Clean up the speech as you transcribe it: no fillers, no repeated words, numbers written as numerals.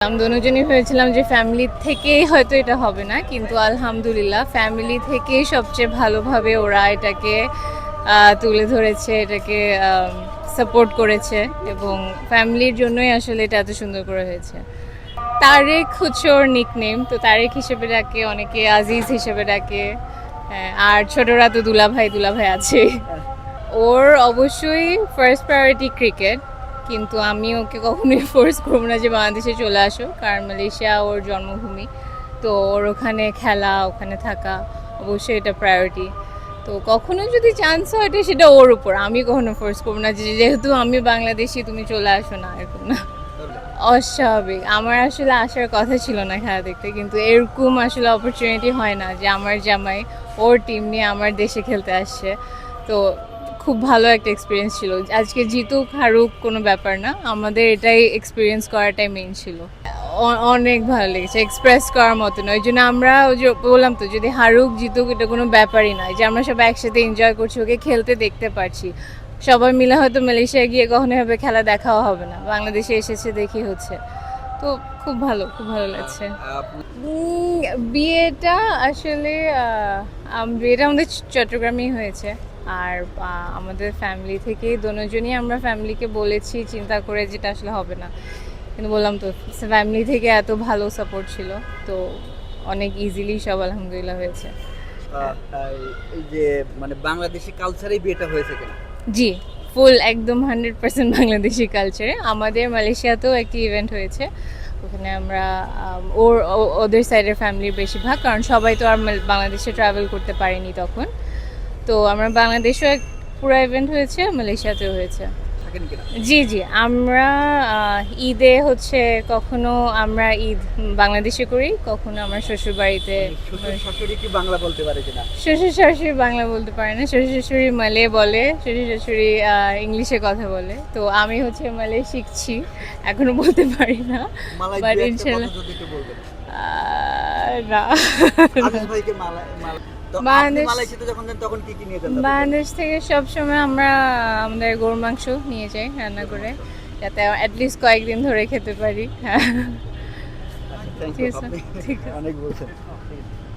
দুজনই ভেবেছিলাম যে ফ্যামিলি থেকেই হয়তো এটা হবে না, কিন্তু আলহামদুলিল্লাহ ফ্যামিলি থেকেই সবচেয়ে ভালোভাবে ওরা এটাকে তুলে ধরেছে, এটাকে সাপোর্ট করেছে এবং ফ্যামিলির জন্যই আসলে এটা এত সুন্দর করে হয়েছে। তারেক হচ্ছে ওর নিকনেম, তো তারেক হিসেবে ডাকে, অনেকে আজিজ হিসেবে ডাকে। হ্যাঁ, আর ছোটরা তো দুলাভাই দুলাভাই আছে। ওর অবশ্যই ফার্স্ট প্রায়োরিটি ক্রিকেট, কিন্তু আমি ওকে কখনোই ফোর্স করবো না যে বাংলাদেশে চলে আসো, কারণ মালয়েশিয়া ওর জন্মভূমি। তো ওর ওখানে খেলা, ওখানে থাকা অবশ্যই এটা প্রায়োরিটি। তো কখনো যদি চান্স হয় সেটা ওর উপর, আমি কখনো ফোর্স করবো না যে যেহেতু আমি বাংলাদেশি তুমি চলে আসো না, এরকম না। অস্বাভাবিক, আমার আসলে আসার কথা ছিল না খেলা দেখতে, কিন্তু এরকম আসলে অপরচুনিটি হয় না যে আমার জামাই ওর টিম নিয়ে আমার দেশে খেলতে আসছে। তো খুব ভালো একটা এক্সপিরিয়েন্স ছিল। আজকে জিতুক হারুক কোনো ব্যাপার না, আমাদের এটাই এক্সপিরিয়েন্স করাটাই মেইন ছিল। অনেক ভালো লেগেছে, এক্সপ্রেস করার মতো নয়। ওই জন্য আমরা ওই যে বললাম তো, যদি হারুক জিতুক এটা কোনো ব্যাপারই নয়, যে আমরা সবাই একসাথে এনজয় করছি, ওকে খেলতে দেখতে পারছি। সবাই মিলে হয়তো মালয়েশিয়া গিয়ে কখনো হবে খেলা দেখাও হবে না, বাংলাদেশে এসেছে দেখি হচ্ছে। তো খুব ভালো, খুব ভালো লাগছে। বিয়েটা আসলে বিয়েটা আমাদের চট্টগ্রামেই হয়েছে। আর আমাদের ফ্যামিলি থেকেই দুজনই আমরা ফ্যামিলিকে বলেছি চিন্তা করে, যেটা আসলে হবে না, কিন্তু বললাম তো ফ্যামিলি থেকে এত ভালো সাপোর্ট ছিল, তো অনেক ইজিলি সব আলহামদুলিল্লাহ হয়েছে। এই যে মানে বাংলাদেশি কালচারেই বিয়েটা হয়েছে কিনা? জি, ফুল একদম 100% বাংলাদেশি কালচারে। আমাদের মালয়েশিয়াতেও একটি ইভেন্ট হয়েছে, ওখানে আমরা ওদের সাইডের ফ্যামিলির বেশিরভাগ, কারণ সবাই তো আর বাংলাদেশে ট্রাভেল করতে পারেনি তখন। তো আমরা বাংলাদেশেও এক পুরো ইভেন্ট হয়েছে, মালয়েশিয়াতেও হয়েছে। জি জি, আমরা ঈদে হচ্ছে কখনো আমরা ঈদ বাংলাদেশে করি, কখনো আমার শ্বশুর বাড়িতে। শাশুড়ি কি বাংলা বলতে পারে কিনা? শ্বশুর শাশুড়ি বাংলা বলতে পারে না, শ্বশুর শাশুড়ি মালে বলে, শ্বশুর শাশুড়ি ইংলিশে কথা বলে। তো আমি হচ্ছে মালে শিখছি, এখনো বলতে পারি না, বাট ইনশাল্লাহ। না, বাংলাদেশ থেকে সবসময় আমরা আমাদের গরুর মাংস নিয়ে যাই রান্না করে, যাতে অ্যাটলিস্ট কয়েকদিন ধরে খেতে পারি। হ্যাঁ, ঠিক আছে, ঠিক আছে।